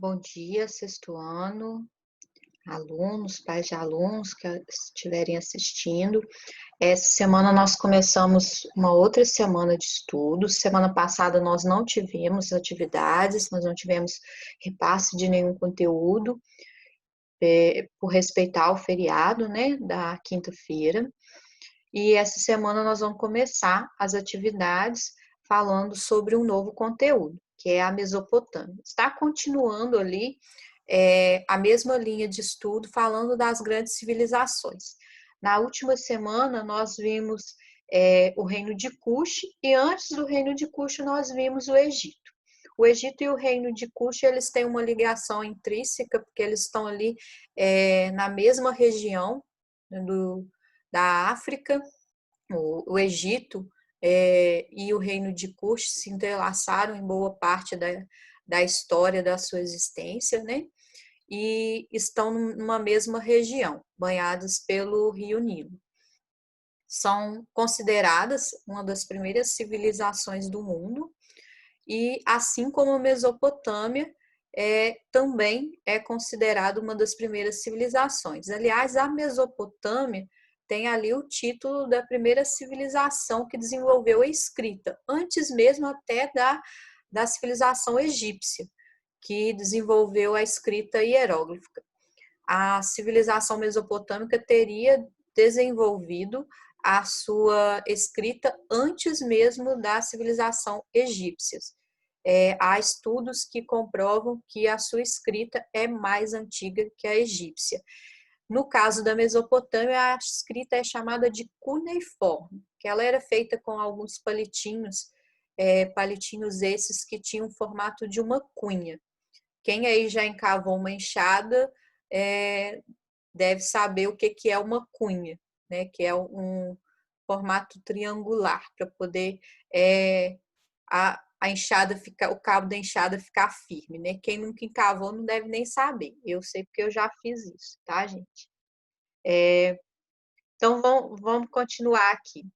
Bom dia, sexto ano, alunos, pais de alunos que estiverem assistindo. Essa semana nós começamos uma outra semana de estudos. Semana passada nós não tivemos atividades, nós não tivemos repasse de nenhum conteúdo, por respeitar o feriado, né, da quinta-feira. E essa semana nós vamos começar as atividades falando sobre um novo conteúdo, que é a Mesopotâmia. Está continuando ali a mesma linha de estudo, falando das grandes civilizações. Na última semana, nós vimos o reino de Kush, e antes do reino de Kush, nós vimos o Egito. O Egito e o reino de Kush, eles têm uma ligação intrínseca, porque eles estão ali na mesma região da África. O Egito e o reino de Kush se entrelaçaram em boa parte da história da sua existência, né? E estão numa mesma região, banhadas pelo Rio Nilo. São consideradas uma das primeiras civilizações do mundo, e assim como a Mesopotâmia, também é considerada uma das primeiras civilizações. Aliás, a Mesopotâmia tem ali o título da primeira civilização que desenvolveu a escrita, antes mesmo até da civilização egípcia, que desenvolveu a escrita hieróglifa. A civilização mesopotâmica teria desenvolvido a sua escrita antes mesmo da civilização egípcia. Há estudos que comprovam que a sua escrita é mais antiga que a egípcia. No caso da Mesopotâmia, a escrita é chamada de cuneiforme, que ela era feita com alguns palitinhos, palitinhos esses que tinham o formato de uma cunha. Quem aí já encavou uma enxada deve saber o que é uma cunha, né? Que é um formato triangular para poder a enxada ficar, o cabo da enxada ficar firme, né? Quem nunca encavou não deve nem saber. Eu sei porque eu já fiz isso, tá, gente? Então vamos continuar aqui.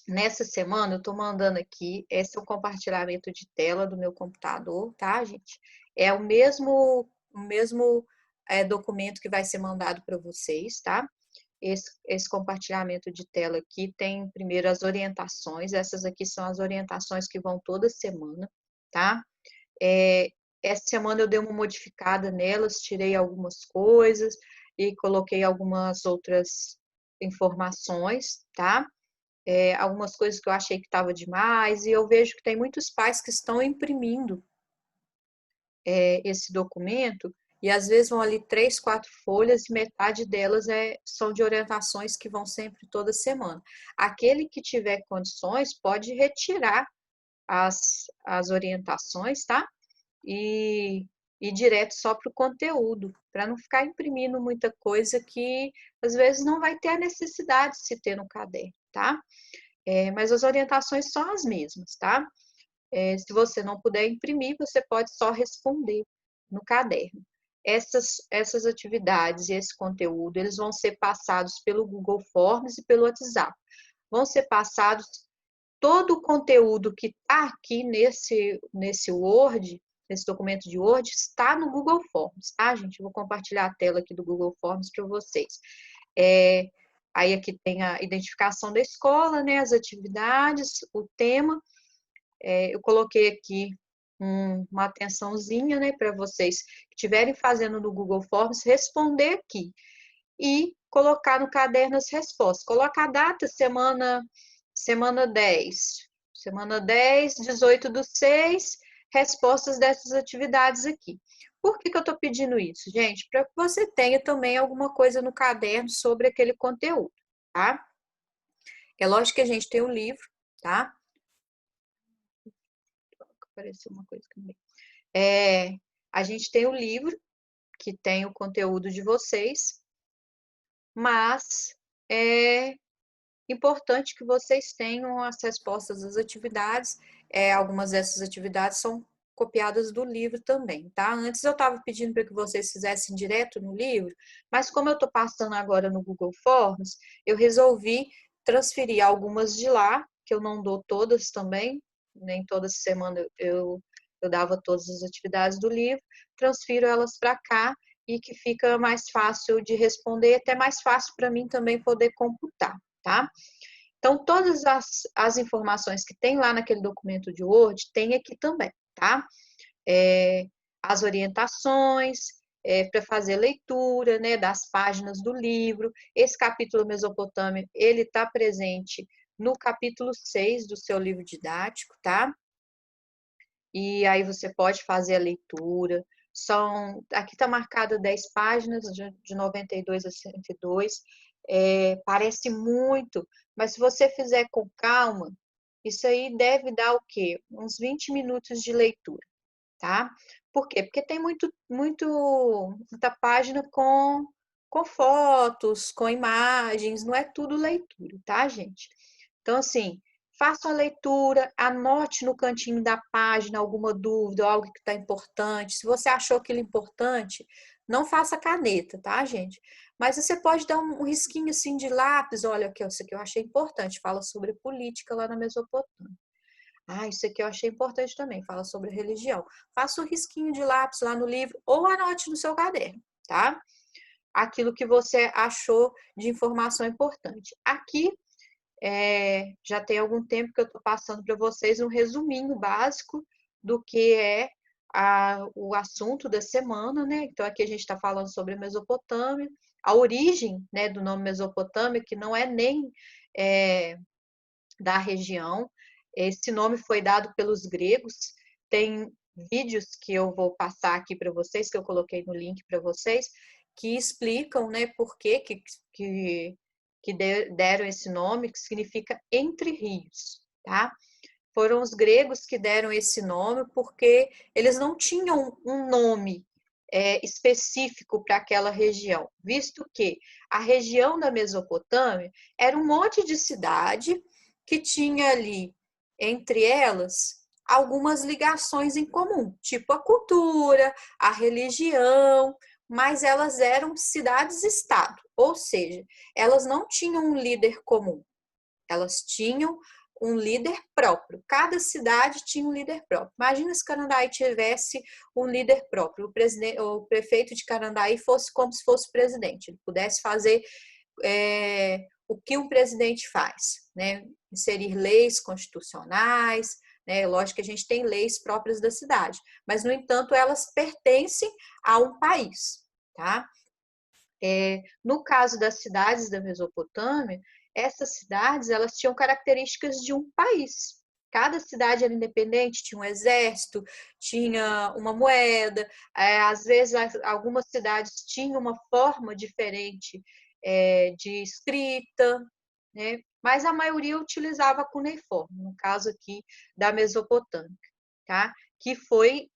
Nessa semana eu estou mandando aqui, esse é o compartilhamento de tela do meu computador, tá, gente? É o mesmo documento que vai ser mandado para vocês, tá? Esse compartilhamento de tela aqui tem primeiro as orientações, essas aqui são as orientações que vão toda semana, tá? Essa semana eu dei uma modificada nelas, tirei algumas coisas e coloquei algumas outras informações, tá? Algumas coisas que eu achei que estava demais, e eu vejo que tem muitos pais que estão imprimindo esse documento, e às vezes vão ali 3, 4 folhas, e metade delas são de orientações que vão sempre toda semana. Aquele que tiver condições pode retirar as orientações, tá? E ir direto só para o conteúdo, para não ficar imprimindo muita coisa que às vezes não vai ter a necessidade de se ter no caderno, tá? Mas as orientações são as mesmas, tá? Se você não puder imprimir, você pode só responder no caderno. Essas atividades e esse conteúdo, eles vão ser passados pelo Google Forms e pelo WhatsApp. Vão ser passados todo o conteúdo que está aqui nesse Word, nesse documento de Word, está no Google Forms, tá, gente? Eu vou compartilhar a tela aqui do Google Forms para vocês. Aí aqui tem a identificação da escola, né, as atividades, o tema. Eu coloquei aqui uma atençãozinha, né, para vocês que estiverem fazendo no Google Forms, responder aqui e colocar no caderno as respostas. Coloca a data, semana 10, 18/6, respostas dessas atividades aqui. Por que eu estou pedindo isso, gente? Para que você tenha também alguma coisa no caderno sobre aquele conteúdo, tá? É lógico que a gente tem um livro, tá? Apareceu uma coisa também. A gente tem o livro, que tem o conteúdo de vocês, mas é importante que vocês tenham as respostas das atividades. Algumas dessas atividades são copiadas do livro também, tá? Antes eu estava pedindo para que vocês fizessem direto no livro, mas como eu estou passando agora no Google Forms, eu resolvi transferir algumas de lá, que eu não dou todas também, nem toda semana eu Eu dava todas as atividades do livro, transfiro elas para cá e que fica mais fácil de responder, até mais fácil para mim também poder computar, tá? Então, todas as informações que tem lá naquele documento de Word, tem aqui também, tá? As orientações, para fazer leitura, né, das páginas do livro. Esse capítulo Mesopotâmia, ele está presente no capítulo 6 do seu livro didático, tá? E aí você pode fazer a leitura. Aqui está marcada 10 páginas, de 92 a 102. Parece muito, mas se você fizer com calma, isso aí deve dar o quê? Uns 20 minutos de leitura, tá? Por quê? Porque tem muita página com fotos, com imagens, não é tudo leitura, tá, gente? Então, assim, faça a leitura, anote no cantinho da página alguma dúvida, algo que está importante. Se você achou aquilo importante, não faça caneta, tá, gente? Mas você pode dar um risquinho assim de lápis, olha, isso aqui eu achei importante, fala sobre política lá na Mesopotâmia. Isso aqui eu achei importante também, fala sobre religião. Faça um risquinho de lápis lá no livro ou anote no seu caderno, tá? Aquilo que você achou de informação importante. Aqui, já tem algum tempo que eu estou passando para vocês um resuminho básico do que é o assunto da semana, né? Então, aqui a gente está falando sobre a Mesopotâmia, a origem, né, do nome Mesopotâmia, que não é nem da região. Esse nome foi dado pelos gregos. Tem vídeos que eu vou passar aqui para vocês, que eu coloquei no link para vocês, que explicam, né, por que deram esse nome, que significa entre rios, tá? Foram os gregos que deram esse nome porque eles não tinham um nome específico para aquela região, visto que a região da Mesopotâmia era um monte de cidade que tinha ali, entre elas, algumas ligações em comum, tipo a cultura, a religião, mas elas eram cidades-estado, ou seja, elas não tinham um líder comum, elas tinham um líder próprio. Cada cidade tinha um líder próprio. Imagina se Canandaí tivesse um líder próprio. O prefeito de Canandaí fosse como se fosse o presidente. Ele pudesse fazer o que um presidente faz, né? Inserir leis constitucionais, né? Lógico que a gente tem leis próprias da cidade, mas, no entanto, elas pertencem a um país, tá? No caso das cidades da Mesopotâmia, essas cidades elas tinham características de um país. Cada cidade era independente, tinha um exército, tinha uma moeda, às vezes algumas cidades tinham uma forma diferente de escrita, né? Mas a maioria utilizava a cuneiforme, no caso aqui da Mesopotâmia, tá? Que foi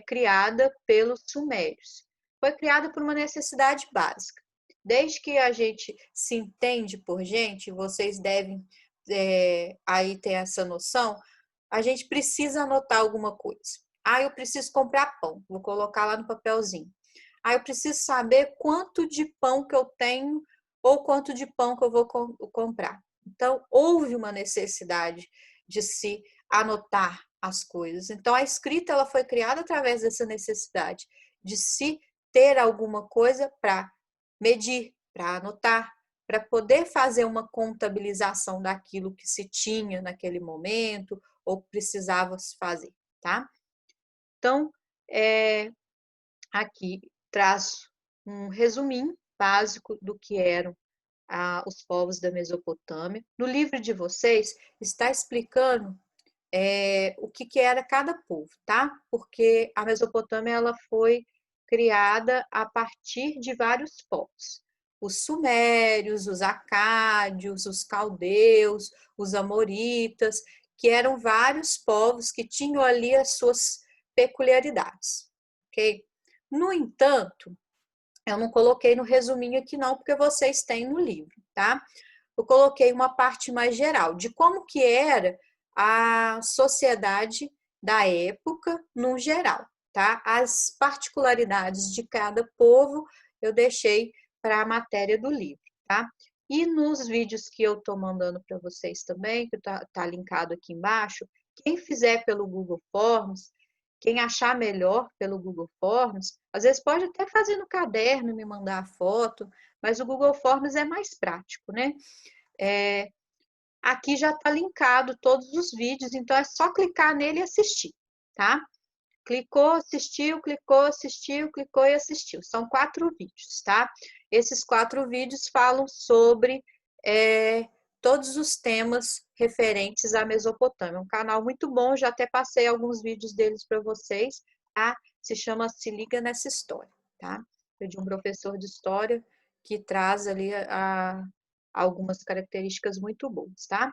criada pelos sumérios. Foi criada por uma necessidade básica. Desde que a gente se entende por gente, vocês devem aí ter essa noção, a gente precisa anotar alguma coisa. Eu preciso comprar pão, vou colocar lá no papelzinho. Eu preciso saber quanto de pão que eu tenho ou quanto de pão que eu vou comprar. Então, houve uma necessidade de se anotar as coisas. Então, a escrita ela foi criada através dessa necessidade de se ter alguma coisa para medir, para anotar, para poder fazer uma contabilização daquilo que se tinha naquele momento ou precisava se fazer, tá? Então, aqui traz um resuminho básico do que eram os povos da Mesopotâmia. No livro de vocês está explicando o que era cada povo, tá? Porque a Mesopotâmia ela foi criada a partir de vários povos. Os sumérios, os acádios, os caldeus, os amoritas, que eram vários povos que tinham ali as suas peculiaridades, ok? No entanto, eu não coloquei no resuminho aqui não, porque vocês têm no livro, tá? Eu coloquei uma parte mais geral de como que era a sociedade da época no geral, tá? As particularidades de cada povo eu deixei para a matéria do livro, tá? E nos vídeos que eu tô mandando para vocês também, que tá linkado aqui embaixo, quem fizer pelo Google Forms, quem achar melhor pelo Google Forms, às vezes pode até fazer no caderno, me mandar a foto, mas o Google Forms é mais prático, né? Aqui já está linkado todos os vídeos, então é só clicar nele e assistir, tá? Clicou, assistiu, clicou, assistiu, clicou e assistiu. São 4 vídeos, tá? Esses 4 vídeos falam sobre todos os temas referentes à Mesopotâmia. Um canal muito bom, já até passei alguns vídeos deles para vocês, tá? Se chama Se Liga Nessa História, tá? É de um professor de história que traz ali algumas características muito boas, tá?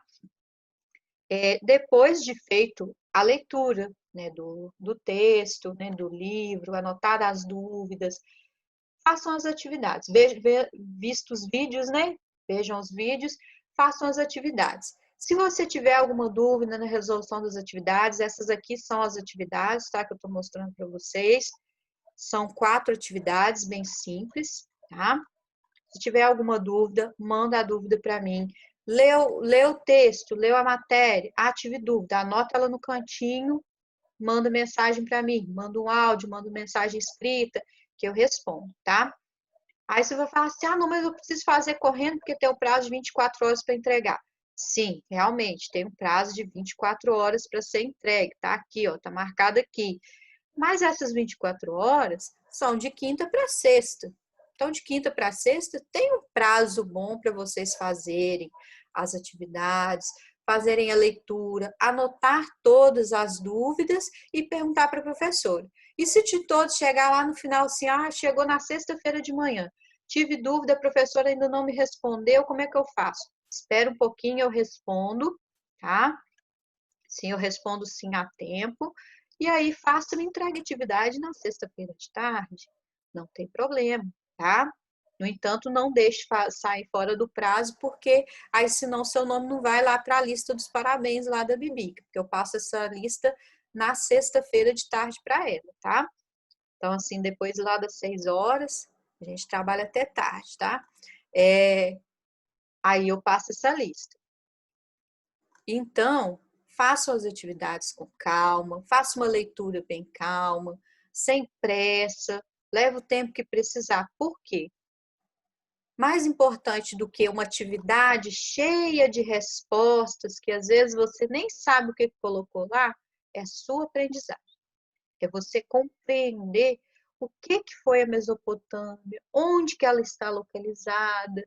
Depois de feito a leitura, né, do texto, né, do livro, anotar as dúvidas, façam as atividades. Visto os vídeos, né? Vejam os vídeos, façam as atividades. Se você tiver alguma dúvida na resolução das atividades, essas aqui são as atividades, tá? Que eu estou mostrando para vocês. São 4 atividades bem simples, tá? Se tiver alguma dúvida, manda a dúvida para mim. Leu o texto, leu a matéria, tive dúvida, anota ela no cantinho, manda mensagem para mim, manda um áudio, manda mensagem escrita, que eu respondo, tá? Aí você vai falar assim, não, mas eu preciso fazer correndo porque tem o prazo de 24 horas para entregar. Sim, realmente, tem um prazo de 24 horas para ser entregue, tá aqui, ó, tá marcado aqui. Mas essas 24 horas são de quinta para sexta. Então, de quinta para sexta, tem um prazo bom para vocês fazerem as atividades, fazerem a leitura, anotar todas as dúvidas e perguntar para a professora. E se de todos chegar lá no final assim, chegou na sexta-feira de manhã, tive dúvida, a professora ainda não me respondeu, como é que eu faço? Espera um pouquinho, eu respondo, tá? Sim, eu respondo sim a tempo. E aí, faço a entrega de atividade na sexta-feira de tarde. Não tem problema, tá? No entanto, não deixe sair fora do prazo, porque aí, senão, seu nome não vai lá para a lista dos parabéns lá da Bibica, porque eu passo essa lista na sexta-feira de tarde para ela, tá? Então, assim, depois lá das 6 horas, a gente trabalha até tarde, tá? Aí eu passo essa lista. Então, façam as atividades com calma, faça uma leitura bem calma, sem pressa, leve o tempo que precisar. Por quê? Mais importante do que uma atividade cheia de respostas, que às vezes você nem sabe o que colocou lá, é a sua aprendizagem. É você compreender o que foi a Mesopotâmia, onde que ela está localizada,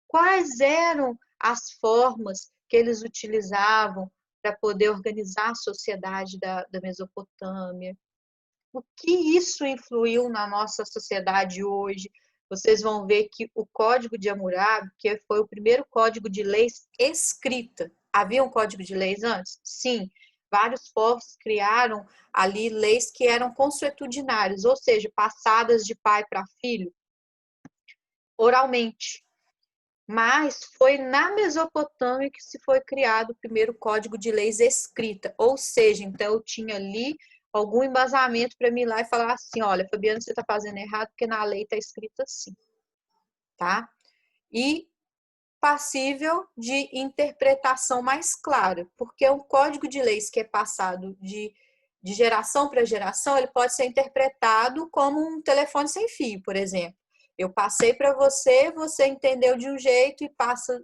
quais eram as formas que eles utilizavam para poder organizar a sociedade da Mesopotâmia. O que isso influiu na nossa sociedade hoje? Vocês vão ver que o Código de Hammurabi, que foi o primeiro código de leis escrita. Havia um código de leis antes? Sim. Vários povos criaram ali leis que eram consuetudinárias, ou seja, passadas de pai para filho, oralmente. Mas foi na Mesopotâmia que se foi criado o primeiro código de leis escrita, ou seja, então eu tinha ali algum embasamento para mim ir lá e falar assim, olha, Fabiana, você está fazendo errado porque na lei está escrito assim, tá? E passível de interpretação mais clara, porque um código de leis que é passado de geração para geração, ele pode ser interpretado como um telefone sem fio, por exemplo. Eu passei para você, você entendeu de um jeito e passa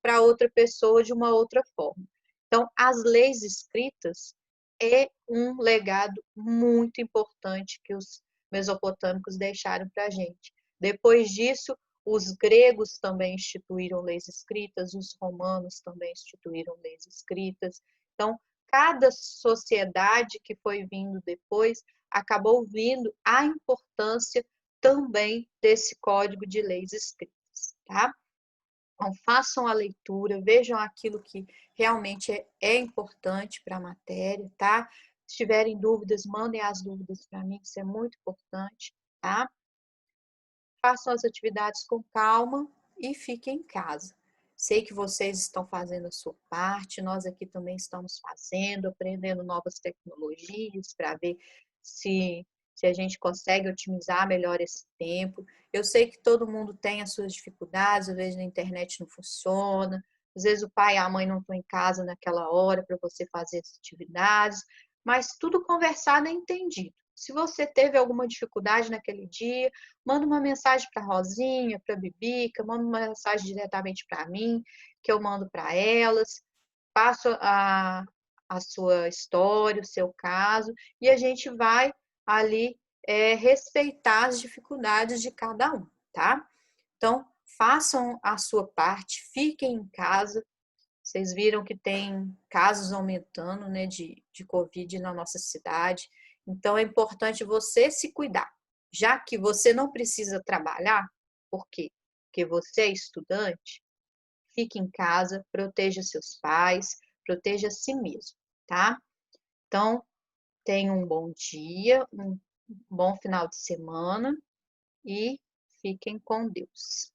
para outra pessoa de uma outra forma. Então, as leis escritas é um legado muito importante que os mesopotâmicos deixaram para a gente. Depois disso, os gregos também instituíram leis escritas, os romanos também instituíram leis escritas. Então, cada sociedade que foi vindo depois acabou vindo a importância também desse código de leis escritas, tá? Então, façam a leitura, vejam aquilo que realmente é importante para a matéria, tá? Se tiverem dúvidas, mandem as dúvidas para mim, isso é muito importante, tá? Façam as atividades com calma e fiquem em casa. Sei que vocês estão fazendo a sua parte, nós aqui também estamos fazendo, aprendendo novas tecnologias para ver se a gente consegue otimizar melhor esse tempo. Eu sei que todo mundo tem as suas dificuldades, às vezes na internet não funciona, às vezes o pai e a mãe não estão em casa naquela hora para você fazer as atividades, mas tudo conversado e entendido. Se você teve alguma dificuldade naquele dia, manda uma mensagem para a Rosinha, para a Bibica, manda uma mensagem diretamente para mim, que eu mando para elas, passo a sua história, o seu caso, e a gente vai ali respeitar as dificuldades de cada um, tá? Então, façam a sua parte, fiquem em casa. Vocês viram que tem casos aumentando, né, de Covid na nossa cidade. Então, é importante você se cuidar. Já que você não precisa trabalhar, por quê? Porque você é estudante, fique em casa, proteja seus pais, proteja a si mesmo, tá? Então, tenha um bom dia, um bom final de semana e fiquem com Deus.